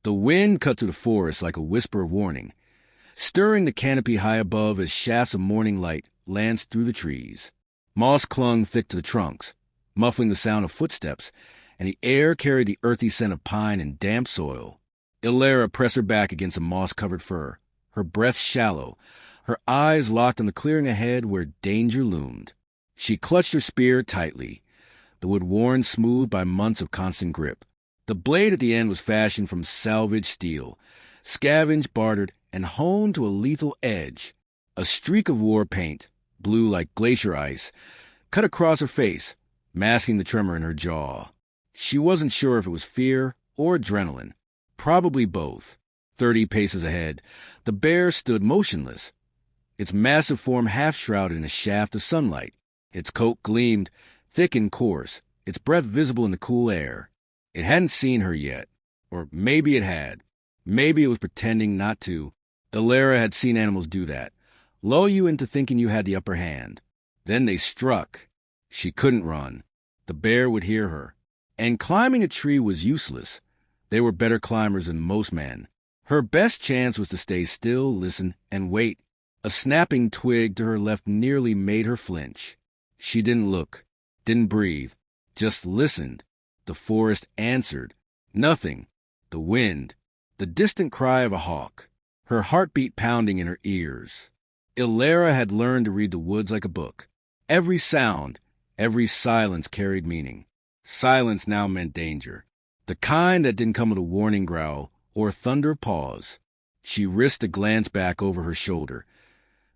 The wind cut through the forest like a whisper of warning, stirring the canopy high above as shafts of morning light lanced through the trees. Moss clung thick to the trunks, muffling the sound of footsteps, and the air carried the earthy scent of pine and damp soil. Illyra pressed her back against a moss-covered fir, her breath shallow, her eyes locked on the clearing ahead where danger loomed. She clutched her spear tightly, the wood worn smooth by months of constant grip. The blade at the end was fashioned from salvaged steel, scavenged, bartered, and honed to a lethal edge. A streak of war paint, blue like glacier ice, cut across her face, masking the tremor in her jaw. She wasn't sure if it was fear or adrenaline. Probably both. 30 paces ahead, the bear stood motionless, its massive form half-shrouded in a shaft of sunlight. Its coat gleamed, thick and coarse, its breath visible in the cool air. It hadn't seen her yet. Or maybe it had. Maybe it was pretending not to. Illyra had seen animals do that. Lull you into thinking you had the upper hand. Then they struck. She couldn't run. The bear would hear her. And climbing a tree was useless. They were better climbers than most men. Her best chance was to stay still, listen, and wait. A snapping twig to her left nearly made her flinch. She didn't look, didn't breathe, just listened. The forest answered. Nothing. The wind. The distant cry of a hawk. Her heartbeat pounding in her ears. Illyra had learned to read the woods like a book. Every sound, every silence carried meaning. Silence now meant danger. The kind that didn't come with a warning growl or thunder pause. She risked a glance back over her shoulder,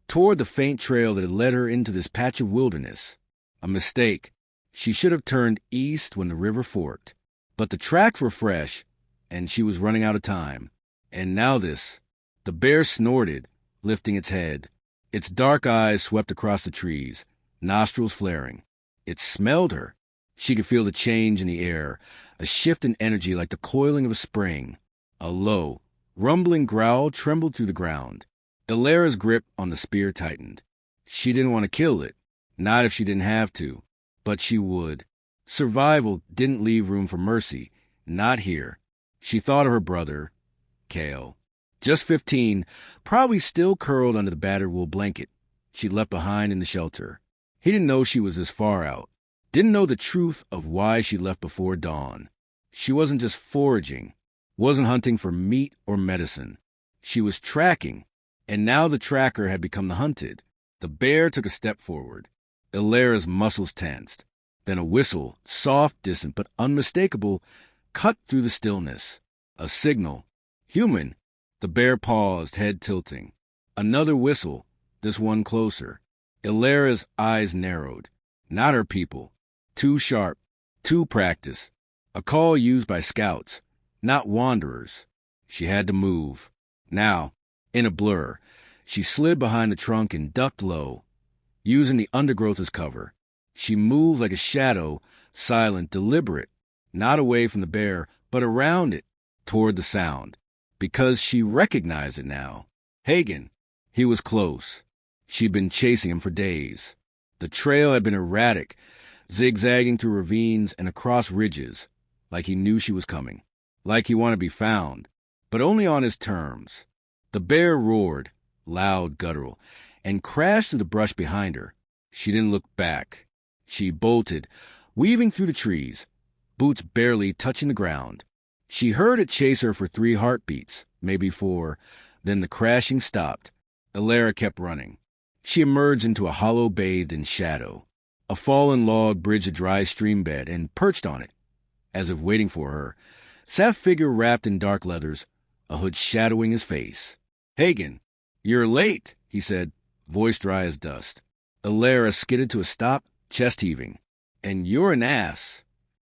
toward the faint trail that had led her into this patch of wilderness. A mistake. She should have turned east when the river forked. But the tracks were fresh, and she was running out of time. And now this. The bear snorted, lifting its head. Its dark eyes swept across the trees, nostrils flaring. It smelled her. She could feel the change in the air, a shift in energy like the coiling of a spring. A low, rumbling growl trembled through the ground. Illyra's grip on the spear tightened. She didn't want to kill it, not if she didn't have to, but she would. Survival didn't leave room for mercy, not here. She thought of her brother, Cale. Just 15, probably still curled under the battered wool blanket she'd left behind in the shelter. He didn't know she was this far out, didn't know the truth of why she left before dawn. She wasn't just foraging, wasn't hunting for meat or medicine. She was tracking, and now the tracker had become the hunted. The bear took a step forward. Illyra's muscles tensed. Then a whistle, soft, distant, but unmistakable, cut through the stillness. A signal. Human. The bear paused, head tilting. Another whistle, this one closer. Illyra's eyes narrowed. Not her people. Too sharp. Too practiced. A call used by scouts, not wanderers. She had to move. Now, in a blur, she slid behind the trunk and ducked low, using the undergrowth as cover. She moved like a shadow, silent, deliberate, not away from the bear, but around it, toward the sound, because she recognized it now. Hagen. He was close. She'd been chasing him for days. The trail had been erratic, zigzagging through ravines and across ridges, like he knew she was coming, like he wanted to be found, but only on his terms. The bear roared, loud, guttural, and crashed through the brush behind her. She didn't look back. She bolted, weaving through the trees, boots barely touching the ground. She heard it chase her for 3 heartbeats, maybe 4, then the crashing stopped. Illyra kept running. She emerged into a hollow bathed in shadow. A fallen log bridged a dry stream bed, and perched on it, as if waiting for her, sat a figure wrapped in dark leathers, a hood shadowing his face. Hagen, you're late, he said, voice dry as dust. Illyra skidded to a stop, chest heaving. And you're an ass.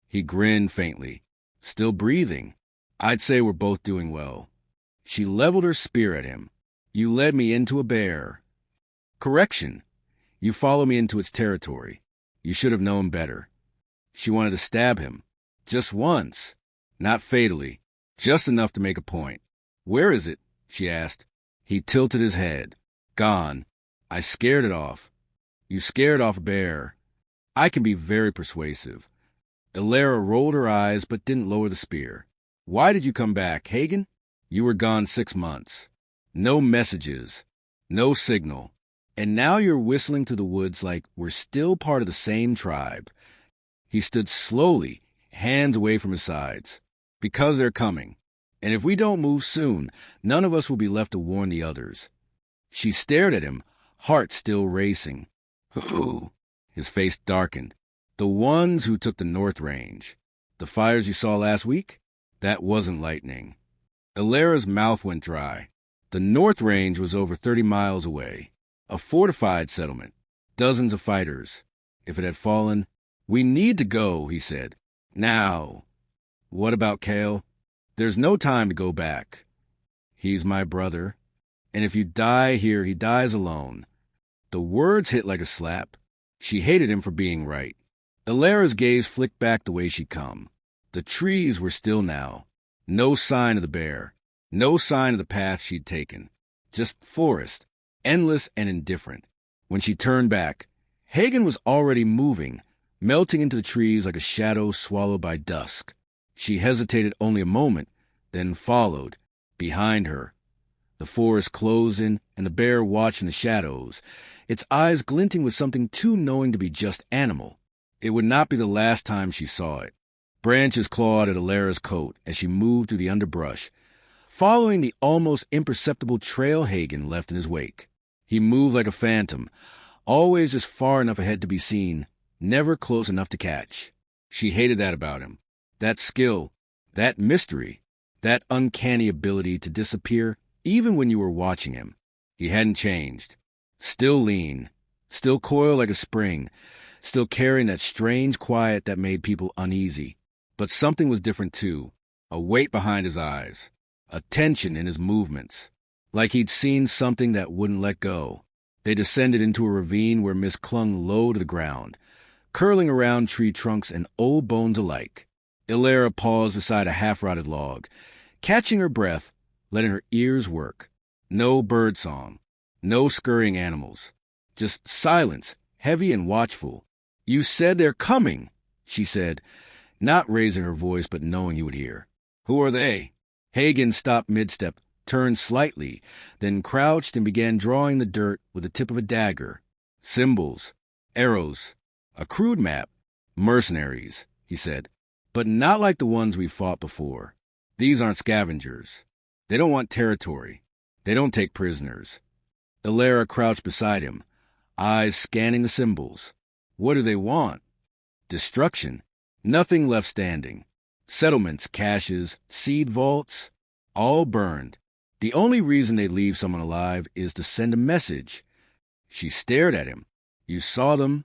He grinned faintly. Still breathing. I'd say we're both doing well. She leveled her spear at him. You led me into a bear. Correction. You followed me into its territory. You should have known better. She wanted to stab him. Just once. Not fatally. Just enough to make a point. Where is it? She asked. He tilted his head. Gone. I scared it off. You scared off a bear. I can be very persuasive. Illyra rolled her eyes but didn't lower the spear. Why did you come back, Hagen? You were gone 6 months. No messages, no signal. And now you're whistling through the woods like we're still part of the same tribe. He stood slowly, hands away from his sides. Because they're coming. And if we don't move soon, none of us will be left to warn the others. She stared at him, heart still racing. Who? His face darkened. The ones who took the North Range. The fires you saw last week? That wasn't lightning. Ilara's mouth went dry. The North Range was over 30 miles away. A fortified settlement. Dozens of fighters. If it had fallen, we need to go, he said. Now. What about Kale? There's no time to go back. He's my brother. And if you die here, he dies alone. The words hit like a slap. She hated him for being right. Ilara's gaze flicked back the way she'd come. The trees were still now. No sign of the bear. No sign of the path she'd taken. Just forest, endless and indifferent. When she turned back, Hagen was already moving, melting into the trees like a shadow swallowed by dusk. She hesitated only a moment, then followed, behind her. The forest closed in, and the bear watched in the shadows, its eyes glinting with something too knowing to be just animal. It would not be the last time she saw it. Branches clawed at Ilara's coat as she moved through the underbrush, following the almost imperceptible trail Hagen left in his wake. He moved like a phantom, always just far enough ahead to be seen, never close enough to catch. She hated that about him. That skill, that mystery, that uncanny ability to disappear even when you were watching him. He hadn't changed. Still lean, still coiled like a spring, still carrying that strange quiet that made people uneasy. But something was different too, a weight behind his eyes, a tension in his movements, like he'd seen something that wouldn't let go. They descended into a ravine where mist clung low to the ground, curling around tree trunks and old bones alike. Ilara paused beside a half-rotted log, catching her breath, letting her ears work. No birdsong, no scurrying animals, just silence, heavy and watchful. You said they're coming, she said, not raising her voice but knowing he would hear. Who are they? Hagen stopped mid-step, turned slightly, then crouched and began drawing the dirt with the tip of a dagger. Symbols, arrows, a crude map. Mercenaries, he said, but not like the ones we fought before. These aren't scavengers. They don't want territory. They don't take prisoners. Ilara crouched beside him, eyes scanning the symbols. What do they want? Destruction. Nothing left standing. Settlements, caches, seed vaults, all burned. The only reason they'd leave someone alive is to send a message. She stared at him. You saw them?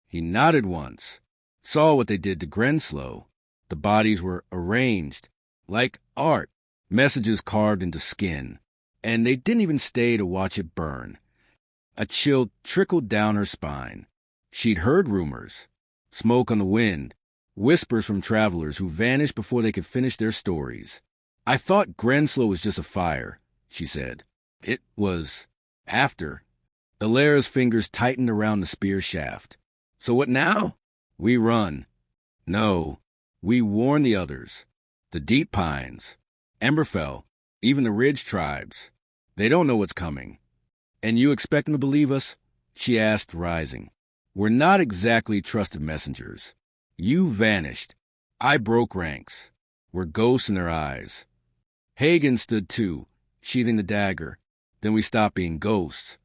He nodded once. Saw what they did to Grenslow. The bodies were arranged, like art, messages carved into skin. And they didn't even stay to watch it burn. A chill trickled down her spine. She'd heard rumors. Smoke on the wind. Whispers from travelers who vanished before they could finish their stories. I thought Grenslow was just a fire, she said. It was after. Ilara's fingers tightened around the spear shaft. So what now? We run. No, we warn the others. The Deep Pines, Emberfell, even the Ridge tribes. They don't know what's coming. And you expect them to believe us? She asked, rising. We're not exactly trusted messengers. You vanished. I broke ranks. We're ghosts in their eyes. Hagen stood too, sheathing the dagger. Then we stopped being ghosts.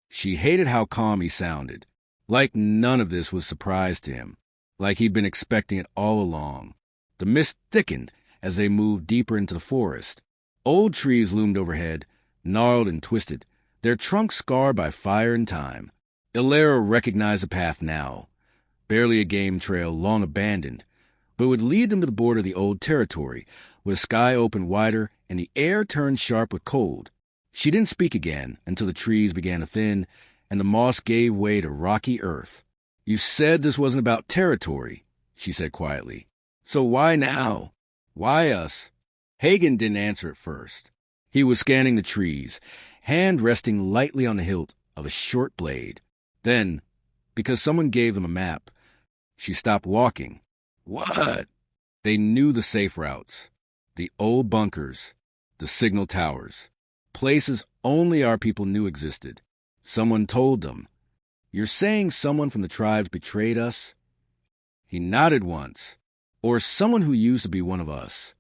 She hated how calm he sounded, like none of this was surprise to him, like he'd been expecting it all along. The mist thickened as they moved deeper into the forest. Old trees loomed overhead, gnarled and twisted, their trunks scarred by fire and time. Ilara recognized the path now. Barely a game trail long abandoned, but would lead them to the border of the old territory, where the sky opened wider and the air turned sharp with cold. She didn't speak again until the trees began to thin and the moss gave way to rocky earth. You said this wasn't about territory, she said quietly. So why now? Why us? Hagen didn't answer at first. He was scanning the trees, hand resting lightly on the hilt of a short blade. Then, because someone gave them a map, she stopped walking. What? They knew the safe routes. The old bunkers, the signal towers, places only our people knew existed. Someone told them. You're saying someone from the tribes betrayed us? He nodded once. Or someone who used to be one of us.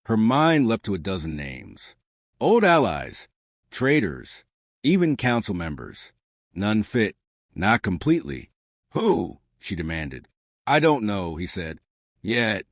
Her mind leapt to a dozen names. Old allies, traitors, even council members. None fit, not completely. Who? She demanded. I don't know, he said. Yet.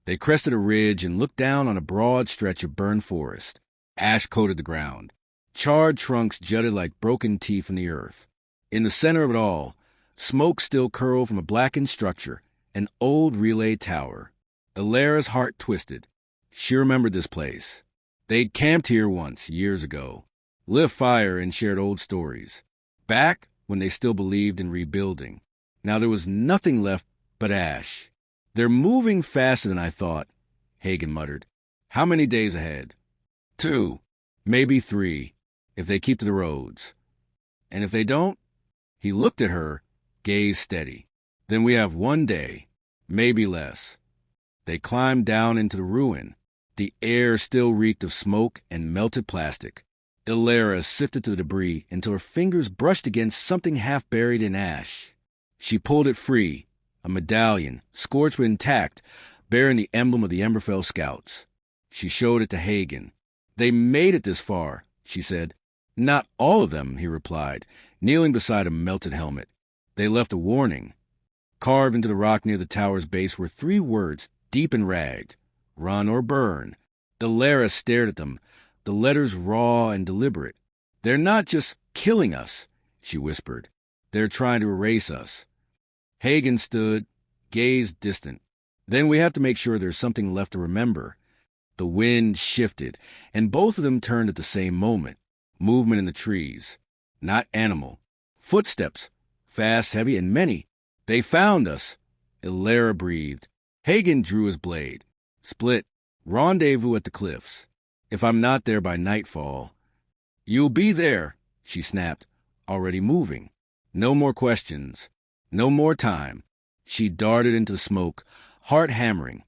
They crested a ridge and looked down on a broad stretch of burned forest. Ash coated the ground. Charred trunks jutted like broken teeth in the earth. In the center of it all, smoke still curled from a blackened structure, an old relay tower. Ilara's heart twisted. She remembered this place. They'd camped here once, years ago. Lit fire and shared old stories. Back when they still believed in rebuilding. Now there was nothing left but ash. They're moving faster than I thought, Hagen muttered. How many days ahead? 2, maybe 3, if they keep to the roads. And if they don't? He looked at her, gaze steady. Then we have 1 day, maybe less. They climbed down into the ruin. The air still reeked of smoke and melted plastic. Ilara sifted through the debris until her fingers brushed against something half buried in ash. She pulled it free, a medallion, scorched but intact, bearing the emblem of the Emberfell Scouts. She showed it to Hagen. They made it this far, she said. Not all of them, he replied, kneeling beside a melted helmet. They left a warning. Carved into the rock near the tower's base were 3 words, deep and ragged. Run or burn. Ilara stared at them, the letters raw and deliberate. They're not just killing us, she whispered. They're trying to erase us. Hagen stood, gazed distant. Then we have to make sure there's something left to remember. The wind shifted, and both of them turned at the same moment. Movement in the trees. Not animal. Footsteps. Fast, heavy, and many. They found us. Ilara breathed. Hagen drew his blade. Split. Rendezvous at the cliffs. If I'm not there by nightfall. You'll be there, she snapped, already moving. No more questions. No more time. She darted into the smoke, heart hammering.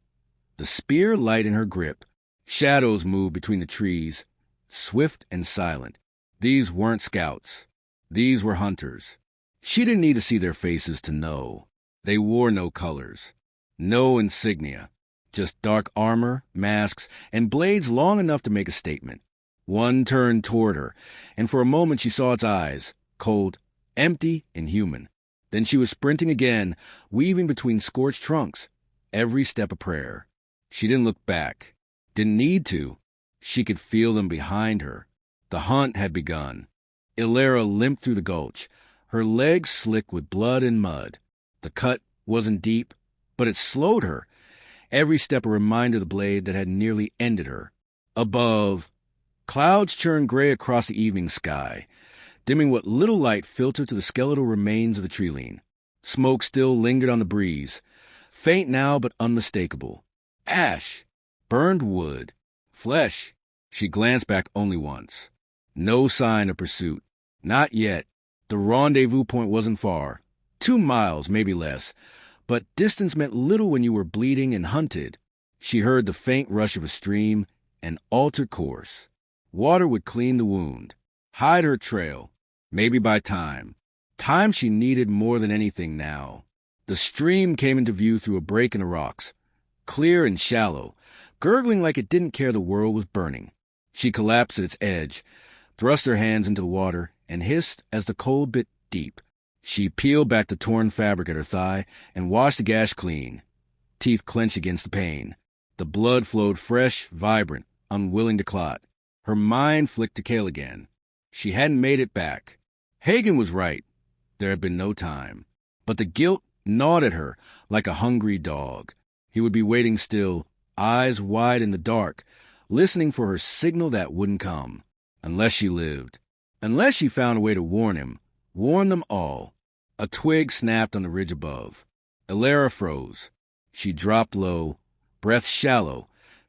The spear light in her grip. Shadows moved between the trees, swift and silent. These weren't scouts. These were hunters. She didn't need to see their faces to know. They wore no colors, no insignia, just dark armor, masks, and blades long enough to make a statement. One turned toward her, and for a moment she saw its eyes, cold, empty, and human. Then she was sprinting again, weaving between scorched trunks, every step a prayer. She didn't look back, didn't need to. She could feel them behind her. The hunt had begun. Ilara limped through the gulch, her legs slick with blood and mud. The cut wasn't deep, but it slowed her. Every step a reminder of the blade that had nearly ended her. Above, clouds churned gray across the evening sky, dimming what little light filtered to the skeletal remains of the treeline. Smoke still lingered on the breeze, faint now but unmistakable. Ash, burned wood, flesh. She glanced back only once. No sign of pursuit. Not yet. The rendezvous point wasn't far. 2 miles, maybe less. But distance meant little when you were bleeding and hunted. She heard the faint rush of a stream and altered course. Water would clean the wound, hide her trail, maybe by time. Time she needed more than anything now. The stream came into view through a break in the rocks, clear and shallow, gurgling like it didn't care the world was burning. She collapsed at its edge, thrust her hands into the water, and hissed as the cold bit deep. She peeled back the torn fabric at her thigh and washed the gash clean. Teeth clenched against the pain. The blood flowed fresh, vibrant, unwilling to clot. Her mind flicked to Kale again. She hadn't made it back. Hagen was right. There had been no time. But the guilt gnawed at her like a hungry dog. He would be waiting still, eyes wide in the dark, listening for her signal that wouldn't come. Unless she lived. Unless she found a way to warn him. Warn them all. A twig snapped on the ridge above. Ilara froze. She dropped low, breath shallow,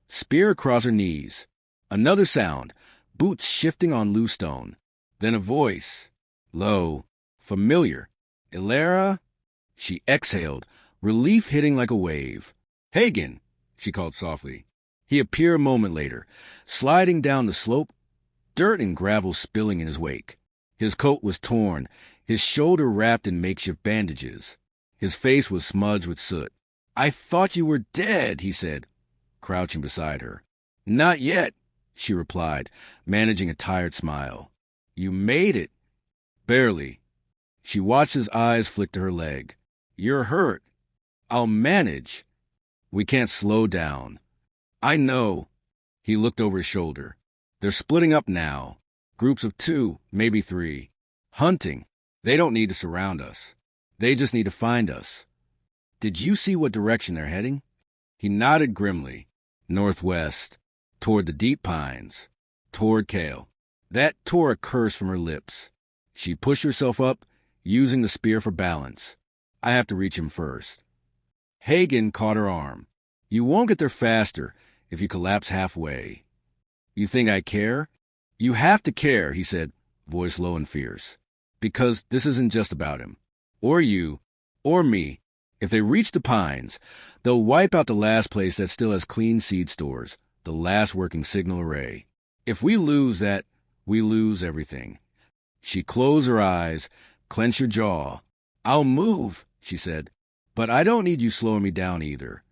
spear across her knees. Another sound, boots shifting on loose stone. Then a voice, low, familiar. Ilara? She exhaled, relief hitting like a wave. Hagen, she called softly. He appeared a moment later, sliding down the slope, dirt and gravel spilling in his wake. His coat was torn, his shoulder wrapped in makeshift bandages. His face was smudged with soot. "I thought you were dead," he said, crouching beside her. "Not yet," she replied, managing a tired smile. "You made it." "Barely." She watched his eyes flick to her leg. "You're hurt." "I'll manage." "We can't slow down." "I know." He looked over his shoulder. "They're splitting up now. Groups of 2, maybe 3. Hunting. They don't need to surround us. They just need to find us." "Did you see what direction they're heading?" He nodded grimly. "Northwest. Toward the deep pines. Toward Kale." That tore a curse from her lips. She pushed herself up, using the spear for balance. "I have to reach him first." Hagen caught her arm. "You won't get there faster if you collapse halfway." "You think I care?" "You have to care," he said, voice low and fierce. "Because this isn't just about him. Or you. Or me. If they reach the pines, they'll wipe out the last place that still has clean seed stores, the last working signal array. If we lose that, we lose everything." She closed her eyes, clenched her jaw. "I'll move," she said, "but I don't need you slowing me down either."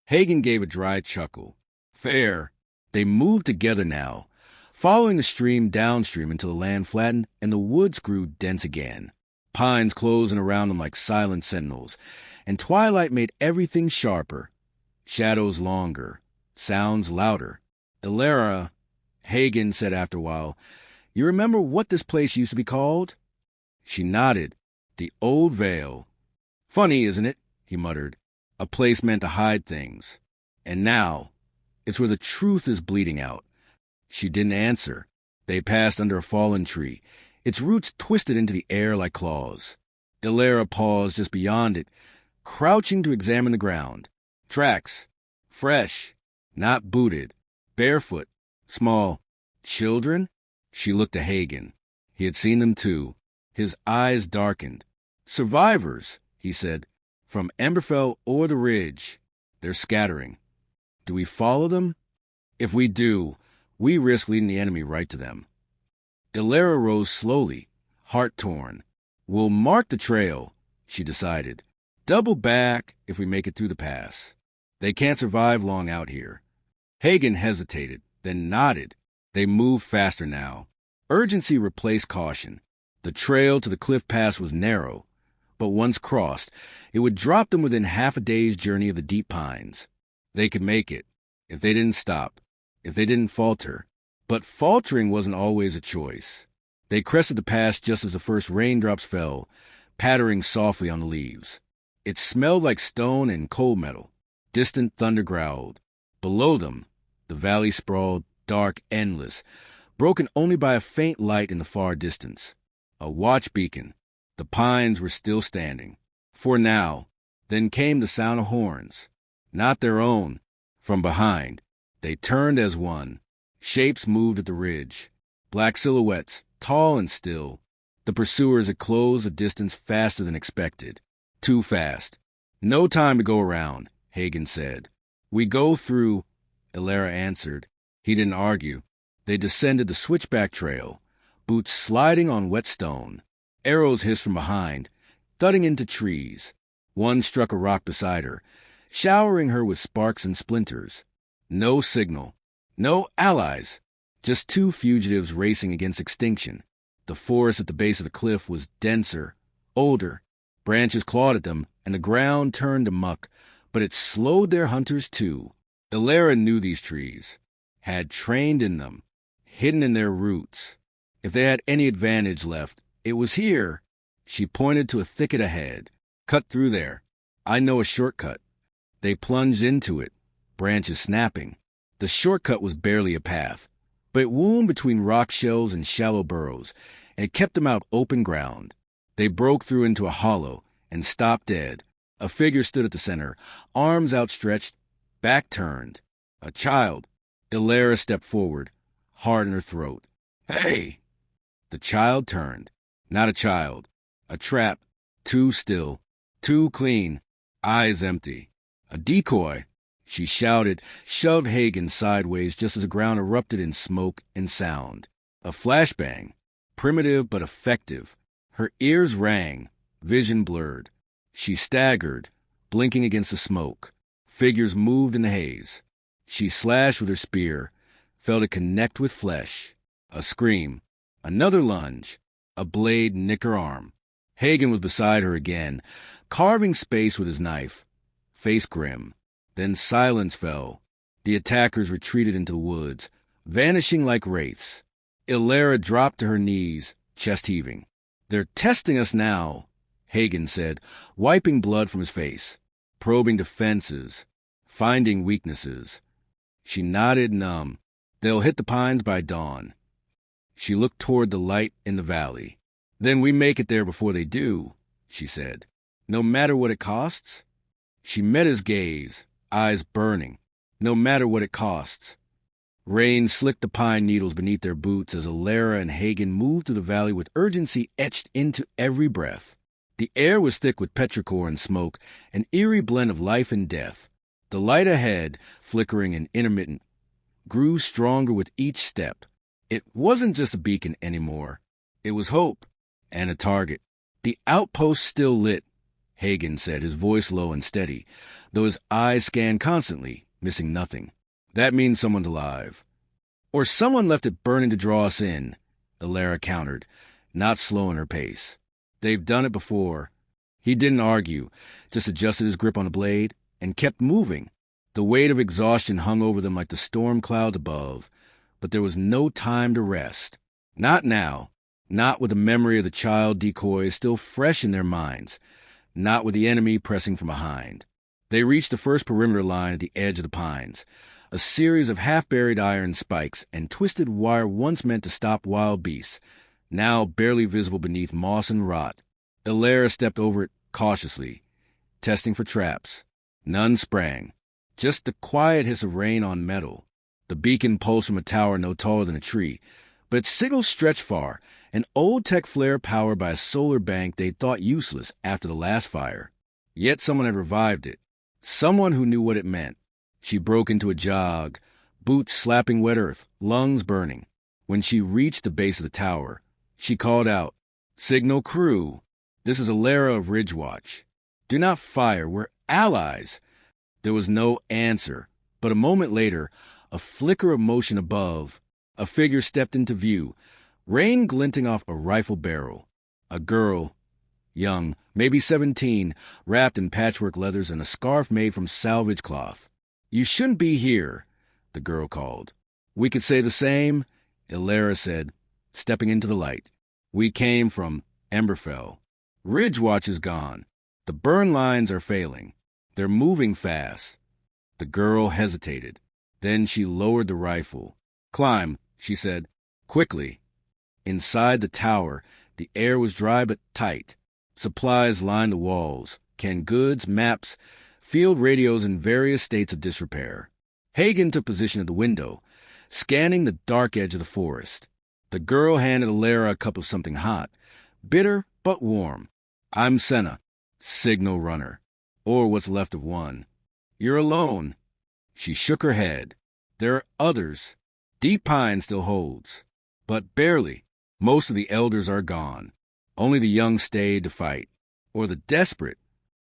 Hagen gave a dry chuckle. "Fair." They moved together now, following the stream downstream until the land flattened and the woods grew dense again. Pines closing around them like silent sentinels, and twilight made everything sharper, shadows longer, sounds louder. "Ilara," Hagen said after a while, "you remember what this place used to be called?" She nodded. "The Old Vale." "Funny, isn't it?" he muttered. "A place meant to hide things. And now, it's where the truth is bleeding out." She didn't answer. They passed under a fallen tree, its roots twisted into the air like claws. Ilara paused just beyond it, crouching to examine the ground. Tracks. Fresh. Not booted. Barefoot. Small. Children? She looked to Hagen. He had seen them too. His eyes darkened. "Survivors," he said, "from Emberfell or the Ridge. They're scattering. Do we follow them? If we do, we risk leading the enemy right to them." Ilara rose slowly, heart torn. "We'll mark the trail," she decided. "Double back if we make it through the pass. They can't survive long out here." Hagen hesitated, then nodded. They moved faster now. Urgency replaced caution. The trail to the cliff pass was narrow, but once crossed, it would drop them within half a day's journey of the deep pines. They could make it, if they didn't stop, if they didn't falter. But faltering wasn't always a choice. They crested the pass just as the first raindrops fell, pattering softly on the leaves. It smelled like stone and coal metal. Distant thunder growled. Below them, the valley sprawled, dark, endless, broken only by a faint light in the far distance. A watch beacon. The pines were still standing. For now. Then came the sound of horns. Not their own. From behind. They turned as one. Shapes moved at the ridge. Black silhouettes, tall and still. The pursuers had closed the distance faster than expected. Too fast. "No time to go around," Hagen said. "We go through," Ilara answered. He didn't argue. They descended the switchback trail, boots sliding on wet stone. Arrows hissed from behind, thudding into trees. One struck a rock beside her, showering her with sparks and splinters. No signal. No allies. Just 2 fugitives racing against extinction. The forest at the base of the cliff was denser, older. Branches clawed at them, and the ground turned to muck, but it slowed their hunters too. Ilara knew these trees, had trained in them, hidden in their roots. If they had any advantage left, it was here. She pointed to a thicket ahead. "Cut through there. I know a shortcut." They plunged into it, branches snapping. The shortcut was barely a path, but it wound between rock shelves and shallow burrows, and it kept them out open ground. They broke through into a hollow and stopped dead. A figure stood at the center, arms outstretched, back turned. A child. Ilara stepped forward, heart in her throat. "Hey!" The child turned. Not a child. A trap. Too still. Too clean. Eyes empty. A decoy. She shouted, shoved Hagen sideways just as the ground erupted in smoke and sound. A flashbang, primitive but effective. Her ears rang, vision blurred. She staggered, blinking against the smoke. Figures moved in the haze. She slashed with her spear, felt it connect with flesh. A scream, another lunge, a blade nicked her arm. Hagen was beside her again, carving space with his knife, face grim. Then silence fell. The attackers retreated into the woods, vanishing like wraiths. Illyra dropped to her knees, chest heaving. "They're testing us now," Hagen said, wiping blood from his face, probing defenses, finding weaknesses. She nodded numb. "They'll hit the pines by dawn." She looked toward the light in the valley. "Then we make it there before they do," she said. "No matter what it costs?" She met his gaze, eyes burning. "No matter what it costs." Rain slicked the pine needles beneath their boots as Illyra and Hagen moved through the valley with urgency etched into every breath. The air was thick with petrichor and smoke, an eerie blend of life and death. The light ahead, flickering and intermittent, grew stronger with each step. It wasn't just a beacon anymore. It was hope and a target. "The outpost still lit," Hagen said, his voice low and steady, though his eyes scanned constantly, missing nothing. "That means someone's alive." "Or someone left it burning to draw us in," Illyra countered, not slowing her pace. "They've done it before." He didn't argue, just adjusted his grip on the blade and kept moving. The weight of exhaustion hung over them like the storm clouds above, but there was no time to rest. Not now. Not with the memory of the child decoys still fresh in their minds. Not with the enemy pressing from behind. They reached the first perimeter line at the edge of the pines, a series of half-buried iron spikes and twisted wire once meant to stop wild beasts, now barely visible beneath moss and rot. Illyra stepped over it cautiously, testing for traps. None sprang. Just the quiet hiss of rain on metal. The beacon pulsed from a tower no taller than a tree, but its signal stretched far, an old-tech flare powered by a solar bank they'd thought useless after the last fire. Yet someone had revived it. Someone who knew what it meant. She broke into a jog, boots slapping wet earth, lungs burning. When she reached the base of the tower, she called out, "Signal crew, this is Illyra of Ridgewatch. Do not fire, we're allies." There was no answer, but a moment later, a flicker of motion above, a figure stepped into view, rain glinting off a rifle barrel. A girl, young, maybe 17, wrapped in patchwork leathers and a scarf made from salvage cloth. "You shouldn't be here," the girl called. "We could say the same," Illyra said, stepping into the light. "We came from Emberfell. Ridgewatch is gone. The burn lines are failing. They're moving fast." The girl hesitated. Then she lowered the rifle. "Climb," she said, quickly. Inside the tower, the air was dry but tight. Supplies lined the walls, canned goods, maps, field radios in various states of disrepair. Hagen took position at the window, scanning the dark edge of the forest. The girl handed Illyra a cup of something hot, bitter but warm. "I'm Senna, signal runner, or what's left of one." "You're alone." She shook her head. "There are others. Deep Pine still holds, but barely. Most of the elders are gone. Only the young stayed to fight, or the desperate."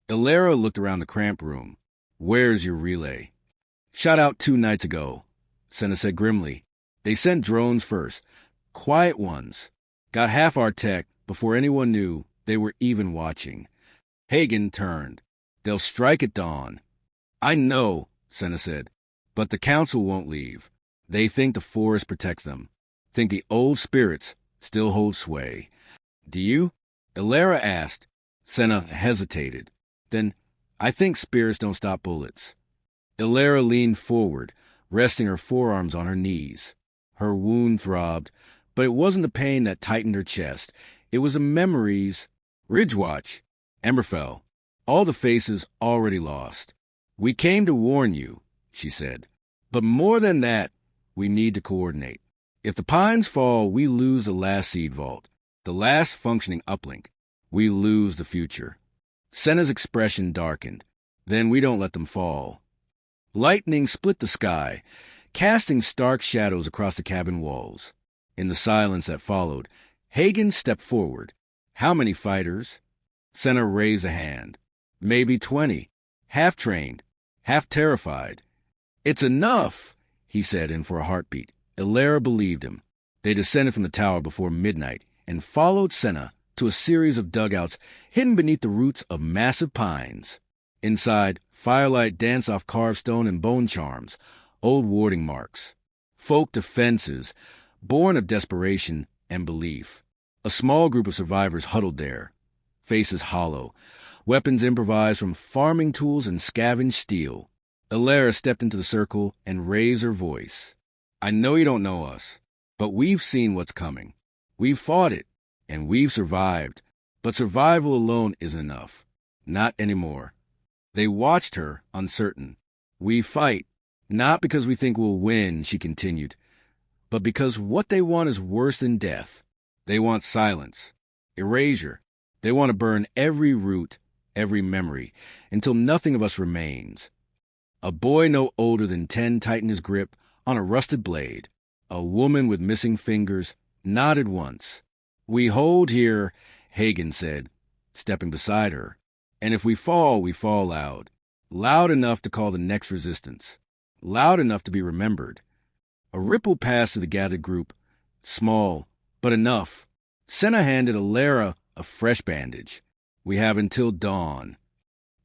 Illyra looked around the cramped room. "Where's your relay?" "Shot out 2 nights ago," Senna said grimly. "They sent drones first. Quiet ones. Got half our tech before anyone knew they were even watching." Hagen turned. "They'll strike at dawn." "I know," Senna said, "but the council won't leave. They think the forest protects them. Think the old spirits still hold sway." "Do you?" Illyra asked. Senna hesitated. "Then I think spirits don't stop bullets." Illyra leaned forward, resting her forearms on her knees. Her wound throbbed, but it wasn't the pain that tightened her chest. It was the memories. Ridgewatch, Emberfell, all the faces already lost. "We came to warn you," she said. "But more than that, we need to coordinate. If the pines fall, we lose the last seed vault, the last functioning uplink. We lose the future." Senna's expression darkened. "Then we don't let them fall." Lightning split the sky, casting stark shadows across the cabin walls. In the silence that followed, Hagen stepped forward. How many fighters? Senna raised a hand. Maybe 20. Half-trained, half-terrified. It's enough, he said in for a heartbeat. Ilera believed him. They descended from the tower before midnight and followed Senna to a series of dugouts hidden beneath the roots of massive pines. Inside, firelight danced off carved stone and bone charms, old warding marks. Folk defenses, born of desperation and belief. A small group of survivors huddled there, faces hollow, weapons improvised from farming tools and scavenged steel. Ilera stepped into the circle and raised her voice. I know you don't know us, but we've seen what's coming. We've fought it, and we've survived. But survival alone isn't enough. Not anymore. They watched her, uncertain. We fight, not because we think we'll win, she continued, but because what they want is worse than death. They want silence, erasure. They want to burn every root, every memory, until nothing of us remains. A boy no older than 10 tightened his grip on a rusted blade. A woman with missing fingers nodded once. We hold here, Hagen said, stepping beside her. And if we fall loud. Loud enough to call the next resistance. Loud enough to be remembered. A ripple passed through the gathered group. Small, but enough. Senna handed Ilera a fresh bandage. We have until dawn.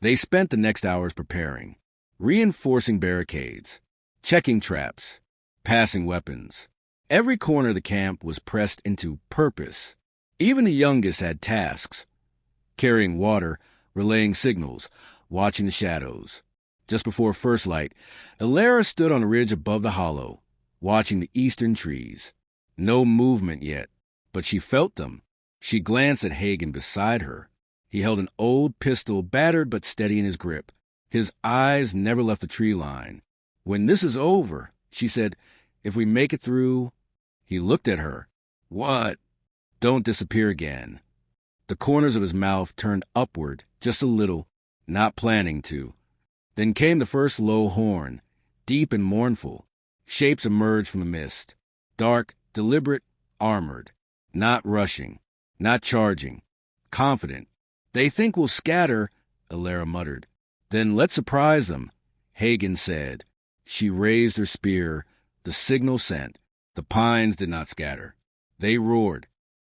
They spent the next hours preparing, reinforcing barricades, checking traps, passing weapons. Every corner of the camp was pressed into purpose. Even the youngest had tasks, carrying water, relaying signals, watching the shadows. Just before first light, Ilera stood on a ridge above the hollow, watching the eastern trees. No movement yet, but she felt them. She glanced at Hagen beside her. He held an old pistol, battered but steady in his grip. His eyes never left the tree line. When this is over, she said, if we make it through... He looked at her. What? Don't disappear again. The corners of his mouth turned upward just a little, not planning to. Then came the first low horn, deep and mournful. Shapes emerged from the mist. Dark, deliberate, armored. Not rushing, not charging. Confident. They think we'll scatter, Ilera muttered. Then let's surprise them, Hagen said. She raised her spear. The signal sent. The pines did not scatter. They roared.